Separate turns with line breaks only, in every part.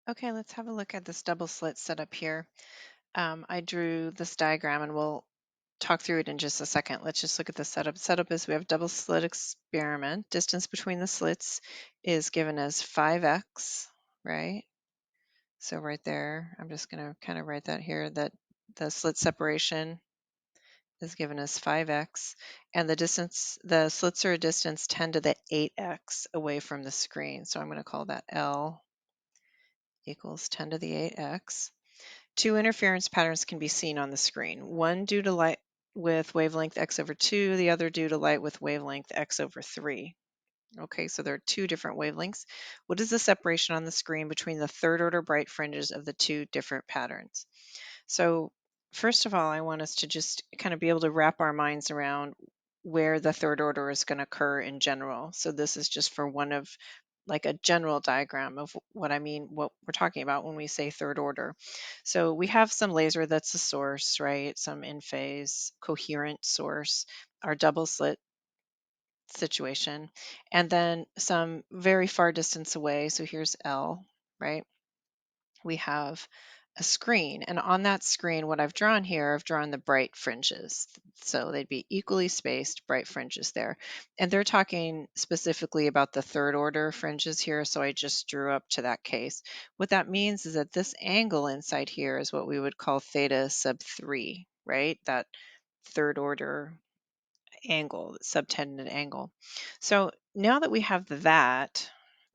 Okay, let's have a look at this double slit setup here. I drew this diagram and we'll talk through it in just a second. Let's just look at the setup. Setup is we have double slit experiment. Distance between the slits is given as 5x, right? So right there, I'm just going to kind of write that here, that the slit separation is given as 5x, and the slits are a distance 10 to the 8x away from the screen. So I'm going to call that L equals 10 to the 8x. Two interference patterns can be seen on the screen, one due to light with wavelength x over 2, the other due to light with wavelength x over 3. Okay, so there are two different wavelengths. What is the separation on the screen between the third order bright fringes of the two different patterns? So first of all, I want us to just kind of be able to wrap our minds around where the third order is going to occur in general. So this is just for one of like a general diagram of what I mean, what we're talking about when we say third order. So we have some laser that's a source, right? Some in phase coherent source, our double slit situation, and then some very far distance away. So here's L, right? We have a screen, and on that screen, what I've drawn here, I've drawn the bright fringes. So they'd be equally spaced bright fringes there. And they're talking specifically about the third order fringes here, so I just drew up to that case. What that means is that this angle inside here is what we would call theta sub 3, right? That third order angle, subtended angle. So now that we have that,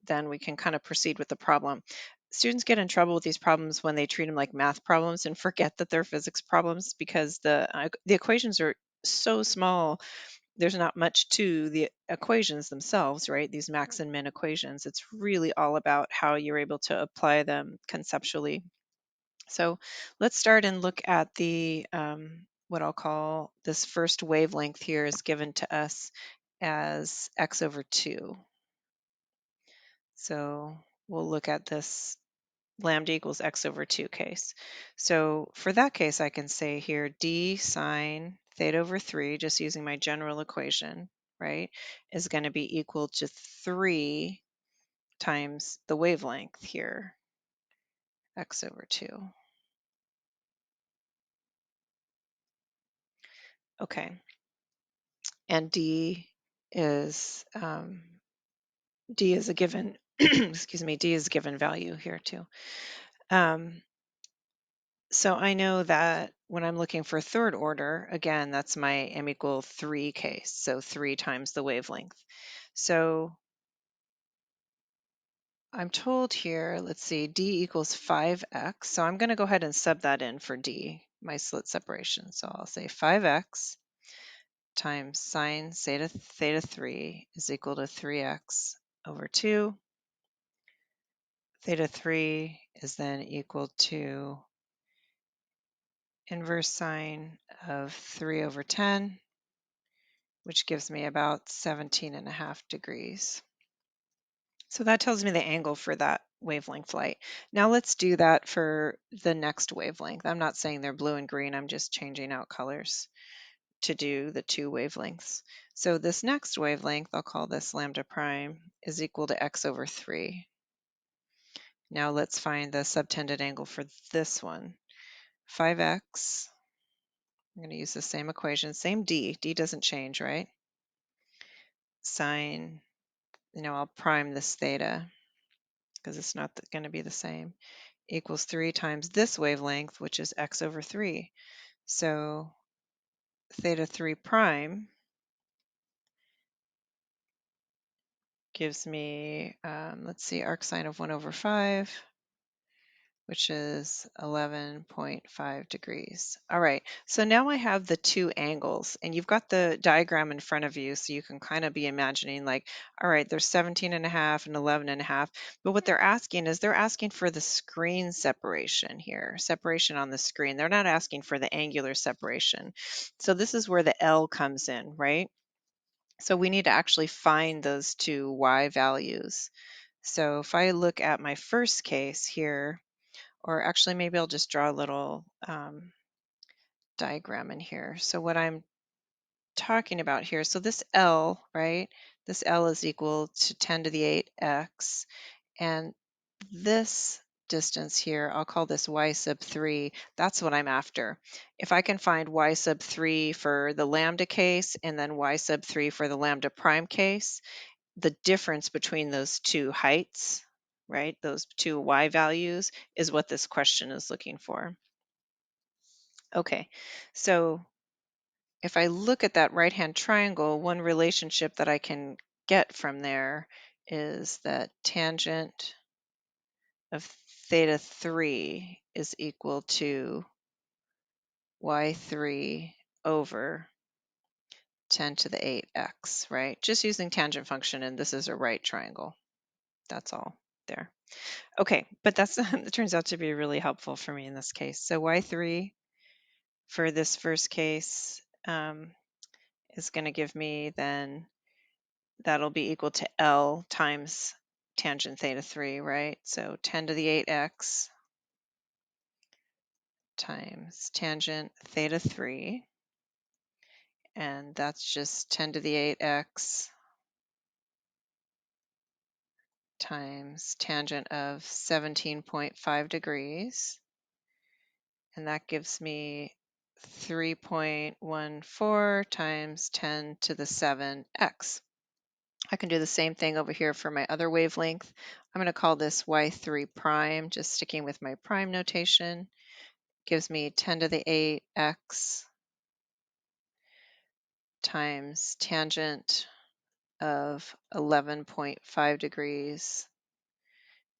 then we can kind of proceed with the problem. Students get in trouble with these problems when they treat them like math problems and forget that they're physics problems because the equations are so small. There's not much to the equations themselves, right? These max and min equations. It's really all about how you're able to apply them conceptually. So let's start and look at the what I'll call this first wavelength here is given to us as x over 2. So we'll look at this lambda equals x over 2 case. So for that case, I can say here d sine theta over 3, just using my general equation, right, is going to be equal to 3 times the wavelength here, x over 2. Okay. And is um, D is a given, excuse me, D is a given value here too. So I know that when I'm looking for third order, again, that's my m equal 3 case, so 3 times the wavelength. So I'm told here, let's see, D equals 5x. So I'm going to go ahead and sub that in for D, my slit separation. So I'll say 5x times sine theta 3 is equal to 3x over 2. Theta 3 is then equal to inverse sine of 3 over 10, which gives me about 17.5 degrees. So that tells me the angle for that wavelength light. Now let's do that for the next wavelength. I'm not saying they're blue and green, I'm just changing out colors to do the two wavelengths. So this next wavelength, I'll call this lambda prime, is equal to x over 3. Now let's find the subtended angle for this one. 5x, I'm going to use the same equation, same d. D doesn't change, right? Sine, I'll prime this theta because it's not going to be the same, equals 3 times this wavelength, which is x over 3. So theta 3 prime gives me, let's see, arc sine of 1 over 5, which is 11.5 degrees. All right, so now I have the two angles, and you've got the diagram in front of you, so you can kind of be imagining like, all right, there's 17.5 and 11.5, but what they're asking for the screen separation here, separation on the screen. They're not asking for the angular separation. So this is where the L comes in, right? So we need to actually find those two Y values. So if I look at my first case here, or actually maybe I'll just draw a little diagram in here. So what I'm talking about here, so this L, right? This L is equal to 10 to the 8x, and this distance here, I'll call this y sub 3. That's what I'm after. If I can find y sub 3 for the lambda case and then y sub 3 for the lambda prime case, the difference between those two heights, right, those two y values, is what this question is looking for. Okay, so if I look at that right-hand triangle, one relationship that I can get from there is that tangent of theta 3 is equal to y3 over 10 to the 8x, right? Just using tangent function, and this is a right triangle. That's all there. Okay, but that's it turns out to be really helpful for me in this case. So y3 for this first case is going to give me then, that'll be equal to L times tangent theta 3, right? So 10 to the 8x times tangent theta 3, and that's just 10 to the 8x times tangent of 17.5 degrees, and that gives me 3.14 times 10 to the 7x. I can do the same thing over here for my other wavelength. I'm going to call this y3 prime, just sticking with my prime notation. Gives me 10 to the 8x times tangent of 11.5 degrees,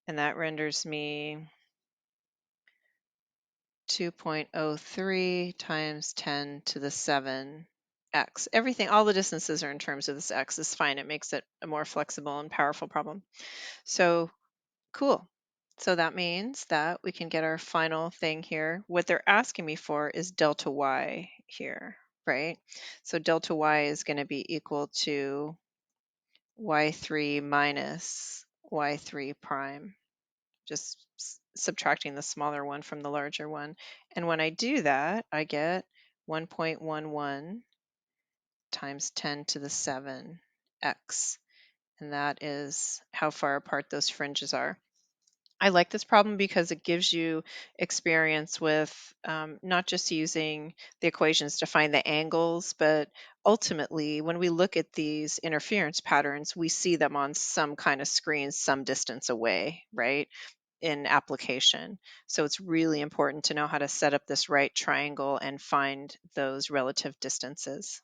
and that renders me 2.03 times 10 to the 7 x. Everything, all the distances are in terms of this x is fine. It makes it a more flexible and powerful problem. So cool. So that means that we can get our final thing here. What they're asking me for is delta y here, right? So delta y is going to be equal to y3 minus y3 prime, just subtracting the smaller one from the larger one. And when I do that, I get 1.11 times 10 to the 7 x. And that is how far apart those fringes are. I like this problem because it gives you experience with not just using the equations to find the angles, but ultimately, when we look at these interference patterns, we see them on some kind of screen some distance away, right, in application. So it's really important to know how to set up this right triangle and find those relative distances.